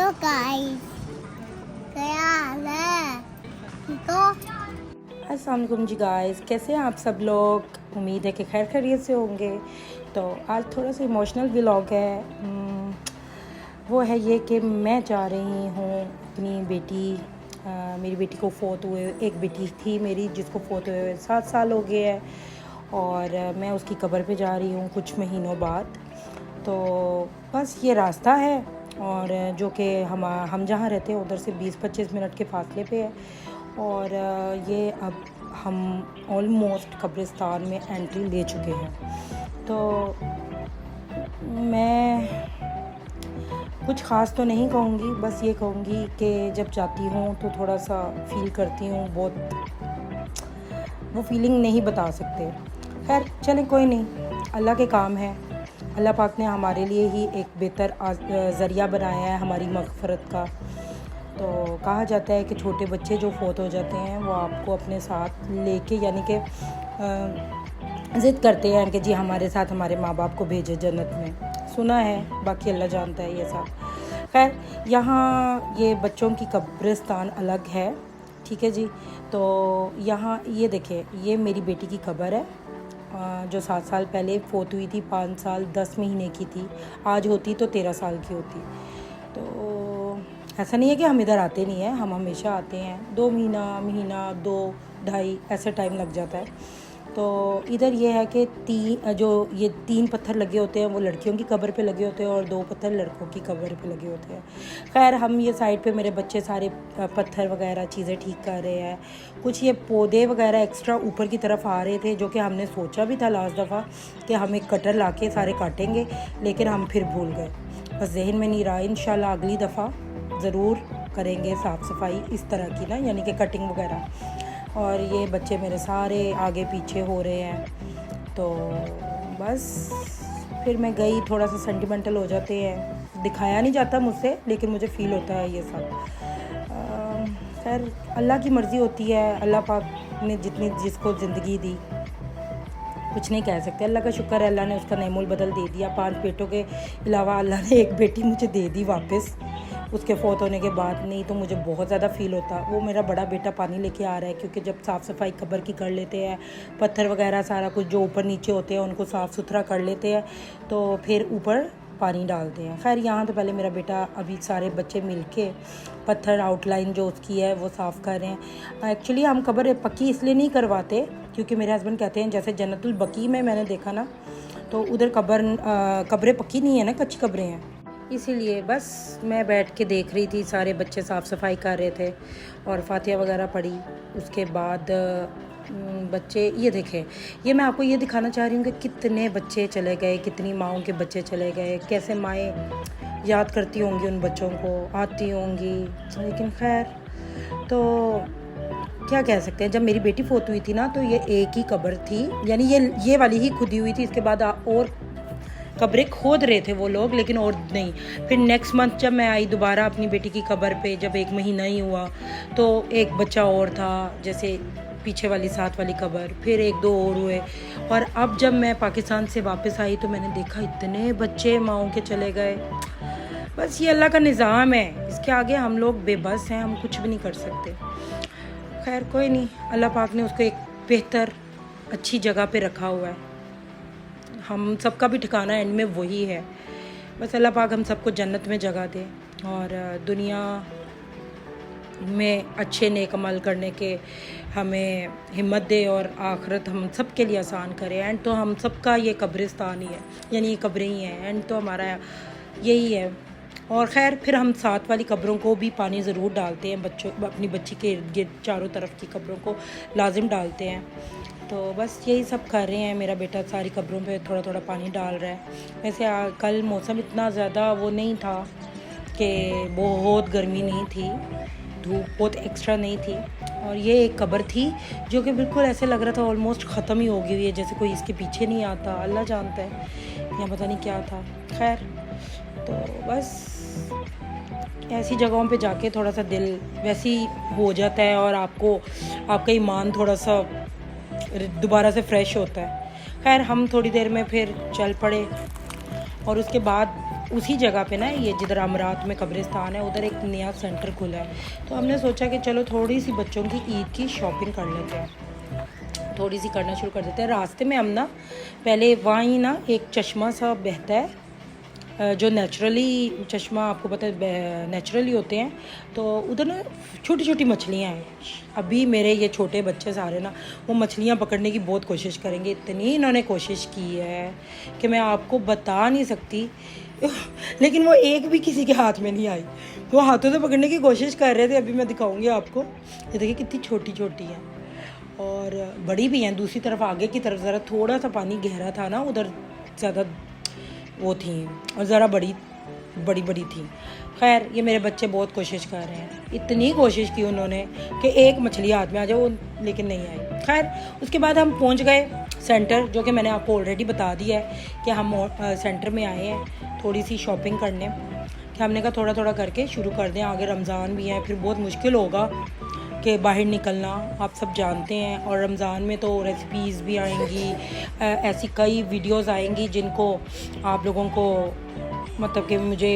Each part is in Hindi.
हेलो गाइस, क्या हाल है? ठीक हो? अस्सलाम वालेकुम जी गाइस, कैसे हैं आप सब लोग? उम्मीद है कि खैर खैरियत से होंगे। तो आज थोड़ा सा इमोशनल व्लॉग है। वो है ये कि मैं जा रही हूँ अपनी बेटी मेरी बेटी को फ़ौत हुए, एक बेटी थी मेरी जिसको फ़ौत हुए 7 साल हो गए हैं, और मैं उसकी कब्र पे जा रही हूँ कुछ महीनों बाद। तो बस ये रास्ता है, और जो कि हम जहाँ रहते हैं उधर से 20-25 मिनट के फासले पे है, और ये अब हम ऑलमोस्ट कब्रिस्तान में एंट्री ले चुके हैं। तो मैं कुछ ख़ास तो नहीं कहूँगी, बस ये कहूँगी कि जब जाती हूँ तो थोड़ा सा फ़ील करती हूँ, बहुत वो फीलिंग नहीं बता सकते। खैर चलें, कोई नहीं, अल्लाह के काम है। अल्लाह पाक ने हमारे लिए ही एक बेहतर ज़रिया बनाया है हमारी मग़फ़रत का। तो कहा जाता है कि छोटे बच्चे जो फ़ौत हो जाते हैं वो आपको अपने साथ लेके, यानी कि ज़िद करते हैं कि जी हमारे साथ हमारे माँ बाप को भेजे जन्नत में। सुना है, बाकी अल्लाह जानता है ये सब। खैर यहाँ ये बच्चों की कब्रिस्तान अलग है, ठीक है जी। तो यहाँ ये देखें, ये मेरी बेटी की कब्र है जो 7 साल पहले फ़ौत हुई थी। 5 साल 10 महीने की थी, आज होती तो 13 साल की होती। तो ऐसा नहीं है कि हम इधर आते नहीं हैं, हम हमेशा आते हैं। 2 महीना 2-2.5 ऐसे टाइम लग जाता है। तो इधर ये है कि ये 3 पत्थर लगे होते हैं वो लड़कियों की कब्र पे लगे होते हैं, और 2 पत्थर लड़कों की कब्र पे लगे होते हैं। खैर हम ये साइड पे मेरे बच्चे सारे पत्थर वगैरह चीज़ें ठीक कर रहे हैं। कुछ ये पौधे वगैरह एक्स्ट्रा ऊपर की तरफ आ रहे थे, जो कि हमने सोचा भी था लास्ट दफ़ा कि हम एक कटर ला के सारे काटेंगे, लेकिन हम फिर भूल गए, बस जहन में नहीं रहा। इंशाल्लाह अगली दफ़ा ज़रूर करेंगे साफ़ सफाई इस तरह की ना, यानी कि कटिंग वगैरह। और ये बच्चे मेरे सारे आगे पीछे हो रहे हैं। तो बस फिर मैं गई, थोड़ा सा सेंटिमेंटल हो जाते हैं, दिखाया नहीं जाता मुझसे, लेकिन मुझे फ़ील होता है ये सब। खैर अल्लाह की मर्ज़ी होती है, अल्लाह पाक ने जितनी जिसको ज़िंदगी दी कुछ नहीं कह सकते। अल्लाह का शुक्र है, अल्लाह ने उसका नेमोल बदल दे दिया। 5 बेटों के अलावा अल्लाह ने एक बेटी मुझे दे दी वापस उसके फ़ौत होने के बाद। नहीं तो मुझे बहुत ज़्यादा फ़ील होता। वो मेरा बड़ा बेटा पानी लेके आ रहा है, क्योंकि जब साफ़ सफाई कब्र की कर लेते हैं, पत्थर वगैरह सारा कुछ जो ऊपर नीचे होते हैं उनको साफ़ सुथरा कर लेते हैं, तो फिर ऊपर पानी डालते हैं। खैर यहाँ तो पहले मेरा बेटा, अभी सारे बच्चे मिलके पत्थर आउटलाइन जो उसकी है वो साफ़ कर रहे हैं। एक्चुअली हम कब्र पक्की इसलिए नहीं करवाते, क्योंकि मेरे हस्बैंड कहते हैं जैसे जन्नतुल बकी में मैंने देखा ना, तो उधर कब्रें पक्की नहीं है ना, कच्ची कब्रें हैं। इसीलिए बस मैं बैठ के देख रही थी, सारे बच्चे साफ़ सफाई कर रहे थे और फातिहा वगैरह पढ़ी। उसके बाद बच्चे ये देखें, ये मैं आपको ये दिखाना चाह रही हूँ कि कितने बच्चे चले गए, कितनी माँओं के बच्चे चले गए, कैसे माएँ याद करती होंगी उन बच्चों को, आती होंगी। लेकिन खैर तो क्या कह सकते हैं। जब मेरी बेटी फ़ौत हुई थी ना, तो ये एक ही कब्र थी, यानी ये वाली ही खुदी हुई थी। इसके बाद और कब्रें खोद रहे थे वो लोग, लेकिन और नहीं। फिर नेक्स्ट मंथ जब मैं आई दोबारा अपनी बेटी की कब्र पे, जब 1 महीना ही हुआ, तो एक बच्चा और था, जैसे पीछे वाली 7 वाली कब्र, फिर 1-2 और हुए। और अब जब मैं पाकिस्तान से वापस आई तो मैंने देखा इतने बच्चे माँओं के चले गए। बस ये अल्लाह का निज़ाम है, इसके आगे हम लोग बेबस हैं, हम कुछ भी नहीं कर सकते। खैर कोई नहीं, अल्लाह पाक ने उसको एक बेहतर अच्छी जगह पे रखा हुआ है। हम सबका भी ठिकाना एंड में वही है। बस अल्लाह पाक हम सबको जन्नत में जगह दे, और दुनिया में अच्छे नेक अमल करने के हमें हिम्मत दे, और आखिरत हम सब के लिए आसान करे। एंड तो हम सबका ये कब्रिस्तान ही है, यानी ये कब्रें ही हैं, एंड तो हमारा यही है। और ख़ैर फिर हम 7 वाली कब्रों को भी पानी ज़रूर डालते हैं, अपनी बच्ची के इर्द गिर्द चारों तरफ की कब्रों को लाजिम डालते हैं। तो बस यही सब कर रहे हैं। मेरा बेटा सारी कब्रों पे थोड़ा थोड़ा पानी डाल रहा है। वैसे कल मौसम इतना ज़्यादा वो नहीं था, कि बहुत गर्मी नहीं थी, धूप बहुत एक्स्ट्रा नहीं थी। और ये एक कब्र थी जो कि बिल्कुल ऐसे लग रहा था ऑलमोस्ट ख़त्म ही हो गई हुई है, जैसे कोई इसके पीछे नहीं आता। अल्लाह जानता है या पता नहीं क्या था। खैर तो बस ऐसी जगहों पे जाके थोड़ा सा दिल वैसी हो जाता है, और आपका ईमान थोड़ा सा दोबारा से फ्रेश होता है। खैर हम थोड़ी देर में फिर चल पड़े, और उसके बाद उसी जगह पे ना ये जिधर अमरात में कब्रिस्तान है उधर एक नया सेंटर खुला है। तो हमने सोचा कि चलो थोड़ी सी बच्चों की ईद की शॉपिंग कर लेते हैं, थोड़ी सी करना शुरू कर देते हैं। रास्ते में हम ना पहले वहीं ना एक चश्मा सा बहता है जो नेचुरली चश्मा आपको पता है नेचुरली होते हैं, तो उधर ना छोटी छोटी मछलियाँ हैं। अभी मेरे ये छोटे बच्चे सारे ना वो मछलियाँ पकड़ने की बहुत कोशिश करेंगे, इतनी इन्होंने कोशिश की है कि मैं आपको बता नहीं सकती। लेकिन वो एक भी किसी के हाथ में नहीं आई, वो हाथों से पकड़ने की कोशिश कर रहे थे। अभी मैं दिखाऊंगी आपको, ये देखिए कितनी छोटी छोटी हैं और बड़ी भी हैं। दूसरी तरफ आगे की तरफ ज़रा थोड़ा सा पानी गहरा था ना, उधर ज़्यादा वो थी और ज़रा बड़ी थी। खैर ये मेरे बच्चे बहुत कोशिश कर रहे हैं, इतनी कोशिश की उन्होंने कि एक मछली हाथ में आ जाए, वो लेकिन नहीं आई। खैर उसके बाद हम पहुंच गए सेंटर, जो कि मैंने आपको ऑलरेडी बता दिया है कि हम सेंटर में आए हैं थोड़ी सी शॉपिंग करने। कि हमने कहा थोड़ा थोड़ा करके शुरू कर दें, आगे रमज़ान भी है, फिर बहुत मुश्किल होगा कि बाहर निकलना, आप सब जानते हैं। और रमज़ान में तो रेसिपीज़ भी आएंगी, ऐसी कई वीडियोस आएंगी जिनको आप लोगों को मतलब कि मुझे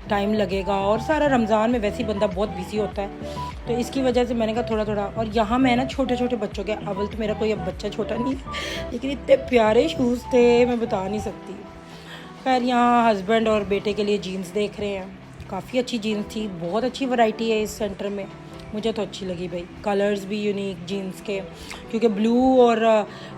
टाइम लगेगा, और सारा रमज़ान में वैसे ही बंदा बहुत बिजी होता है, तो इसकी वजह से मैंने कहा थोड़ा थोड़ा। और यहाँ मैं ना छोटे छोटे बच्चों के, अव्वल तो मेरा कोई अब बच्चा छोटा नहीं है, लेकिन इतने प्यारे शूज़ थे मैं बता नहीं सकती। खैर यहाँ हस्बैंड और बेटे के लिए जीन्स देख रहे हैं, काफ़ी अच्छी जीन्स थी, बहुत अच्छी वैरायटी है इस सेंटर में, मुझे तो अच्छी लगी भाई। कलर्स भी यूनिक जीन्स के, क्योंकि ब्लू और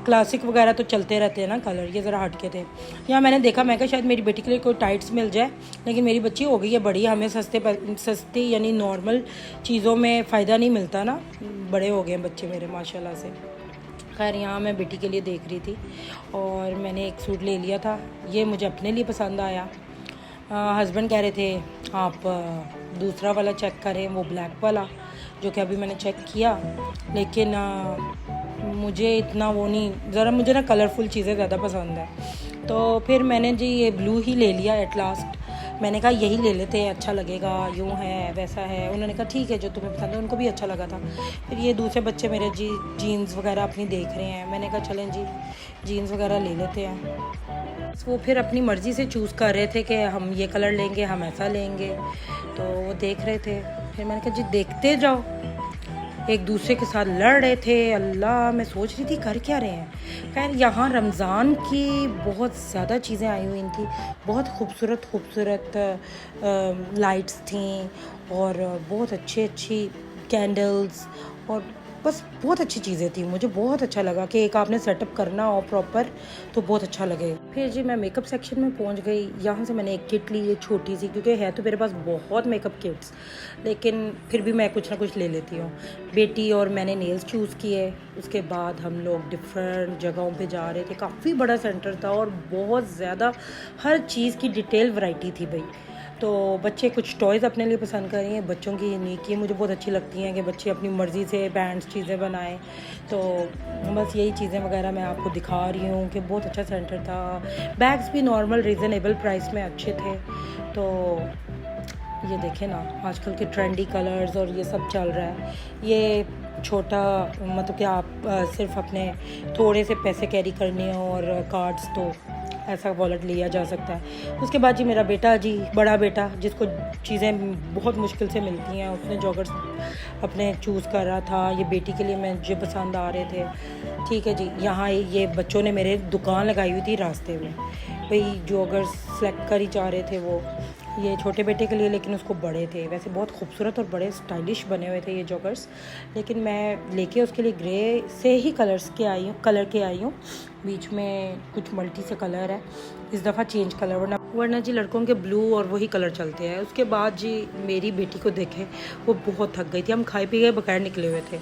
क्लासिक वगैरह तो चलते रहते हैं ना कलर, ये ज़रा हटके थे। यहाँ मैंने देखा, मैं कहा शायद मेरी बेटी के लिए कोई टाइट्स मिल जाए, लेकिन मेरी बच्ची हो गई है बड़ी, हमें सस्ते यानी नॉर्मल चीज़ों में फ़ायदा नहीं मिलता ना, बड़े हो गए हैं बच्चे मेरे माशाल्लाह से। खैर यहाँ मैं बेटी के लिए देख रही थी और मैंने एक सूट ले लिया था, ये मुझे अपने लिए पसंद आया। हस्बैंड कह रहे थे आप दूसरा वाला चेक करें, वो ब्लैक वाला, जो कि अभी मैंने चेक किया, लेकिन मुझे इतना वो नहीं, ज़रा मुझे ना कलरफुल चीज़ें ज़्यादा पसंद है। तो फिर मैंने जी ये ब्लू ही ले लिया एट लास्ट। मैंने कहा यही ले लेते हैं, अच्छा लगेगा, यूँ है वैसा है। उन्होंने कहा ठीक है जो तुम्हें पसंद है, उनको भी अच्छा लगा था। फिर ये दूसरे बच्चे मेरे जी जीन्स वगैरह अपनी देख रहे हैं, मैंने कहा चलें जी जीन्स वगैरह ले लेते हैं। वो फिर अपनी मर्ज़ी से चूज़ कर रहे थे कि हम ये कलर लेंगे, हम ऐसा लेंगे, तो वो देख रहे थे। फिर मैंने कहा जी देखते जाओ, एक दूसरे के साथ लड़ रहे थे। अल्लाह, मैं सोच रही थी कर क्या रहे हैं। खैर यहाँ रमज़ान की बहुत ज़्यादा चीज़ें आई हुई थी, बहुत खूबसूरत लाइट्स थी और बहुत अच्छी कैंडल्स, और बस बहुत अच्छी चीज़ें थी। मुझे बहुत अच्छा लगा कि एक आपने सेटअप करना हो प्रॉपर तो बहुत अच्छा लगे। फिर जी मैं मेकअप सेक्शन में पहुंच गई। यहाँ से मैंने एक किट ली, ये छोटी सी, क्योंकि है तो मेरे पास बहुत मेकअप किट्स, लेकिन फिर भी मैं कुछ ना कुछ ले लेती हूँ। बेटी और मैंने नेल्स चूज़ किए। उसके बाद हम लोग डिफरेंट जगहों पे जा रहे थे, काफ़ी बड़ा सेंटर था और बहुत ज़्यादा हर चीज़ की डिटेल वैरायटी थी भाई। तो बच्चे कुछ टॉयज़ अपने लिए पसंद कर रही हैं, बच्चों की यूनिक, ये मुझे बहुत अच्छी लगती हैं कि बच्चे अपनी मर्ज़ी से बैंड्स चीज़ें बनाएं। तो बस यही चीज़ें वगैरह मैं आपको दिखा रही हूँ कि बहुत अच्छा सेंटर था। बैग्स भी नॉर्मल रीज़नेबल प्राइस में अच्छे थे। तो ये देखें ना, आजकल के ट्रेंडी कलर्स और ये सब चल रहा है। ये छोटा मतलब कि आप सिर्फ अपने थोड़े से पैसे कैरी करने और कार्ड्स, तो ऐसा वॉलेट लिया जा सकता है। उसके बाद जी मेरा बेटा, जी बड़ा बेटा, जिसको चीज़ें बहुत मुश्किल से मिलती हैं, उसने जॉगर्स अपने चूज़ कर रहा था। ये बेटी के लिए मुझे पसंद आ रहे थे। ठीक है जी, यहाँ ये बच्चों ने मेरे दुकान लगाई हुई थी रास्ते में, भाई जॉगर्स सेलेक्ट कर ही जा रहे थे वो। ये छोटे बेटे के लिए, लेकिन उसको बड़े थे। वैसे बहुत खूबसूरत और बड़े स्टाइलिश बने हुए थे ये जॉगर्स, लेकिन मैं लेके उसके लिए ग्रे से ही कलर के आई हूँ। बीच में कुछ मल्टी से कलर है, इस दफ़ा चेंज कलर, वरना जी लड़कों के ब्लू और वही कलर चलते हैं। उसके बाद जी मेरी बेटी को देखे, वो बहुत थक गई थी, हम खाए पी गए बगैर निकले हुए थे।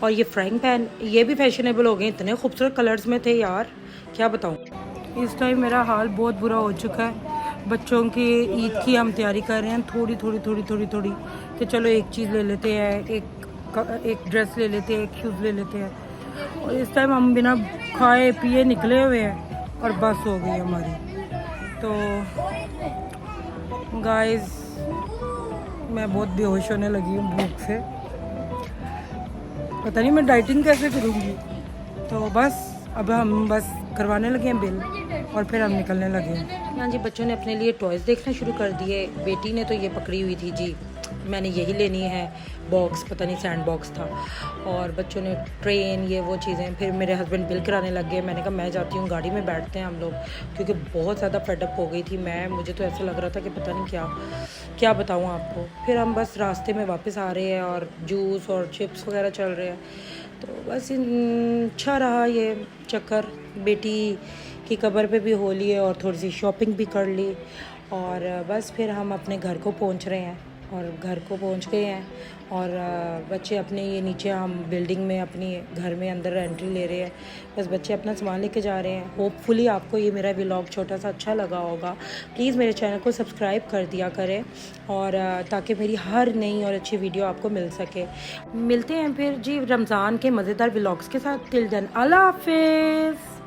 और ये फ्राइंग पैन, ये भी फैशनेबल हो गए, इतने खूबसूरत कलर्स में थे यार, क्या बताऊँ। इस टाइम मेरा हाल बहुत बुरा हो चुका है। बच्चों की ईद की हम तैयारी कर रहे हैं, थोड़ी कि चलो एक चीज़ ले लेते हैं, एक ड्रेस ले लेते हैं, एक शूज़ ले लेते हैं। और इस टाइम हम बिना खाए पिए निकले हुए हैं और बस हो गई हमारी। तो गाइस मैं बहुत बेहोश होने लगी हूँ भूख से, पता नहीं मैं डाइटिंग कैसे करूँगी। तो बस अब हम करवाने लगे हैं बिल। और फिर हम निकलने लगे। हाँ जी, बच्चों ने अपने लिए टॉयज़ देखना शुरू कर दिए। बेटी ने तो ये पकड़ी हुई थी जी, मैंने यही लेनी है, बॉक्स पता नहीं सैंड बॉक्स था। और बच्चों ने ट्रेन, ये वो चीज़ें। फिर मेरे हस्बैंड बिल कराने लग गए। मैंने कहा मैं जाती हूँ, गाड़ी में बैठते हैं हम लोग, क्योंकि बहुत ज़्यादा फेडअप हो गई थी मैं। मुझे तो ऐसा लग रहा था कि पता नहीं क्या क्या बताऊँ आपको। फिर हम बस रास्ते में वापस आ रहे हैं और जूस और चिप्स वगैरह चल रहे हैं। तो बस अच्छा रहा ये चक्कर। बेटी की कब्र पे भी हो लिए और थोड़ी सी शॉपिंग भी कर ली। और बस फिर हम अपने घर को पहुंच रहे हैं और घर को पहुंच गए हैं। और बच्चे अपने ये नीचे, हम बिल्डिंग में अपनी घर में अंदर एंट्री ले रहे हैं। बस बच्चे अपना सामान लेके जा रहे हैं। होपफुली आपको ये मेरा व्लॉग छोटा सा अच्छा लगा होगा। प्लीज़ मेरे चैनल को सब्सक्राइब कर दिया करें, और ताकि मेरी हर नई और अच्छी वीडियो आपको मिल सके। मिलते हैं फिर जी रमज़ान के मज़ेदार व्लॉग्स के साथ। टिल देन अल्लाह हाफिज़।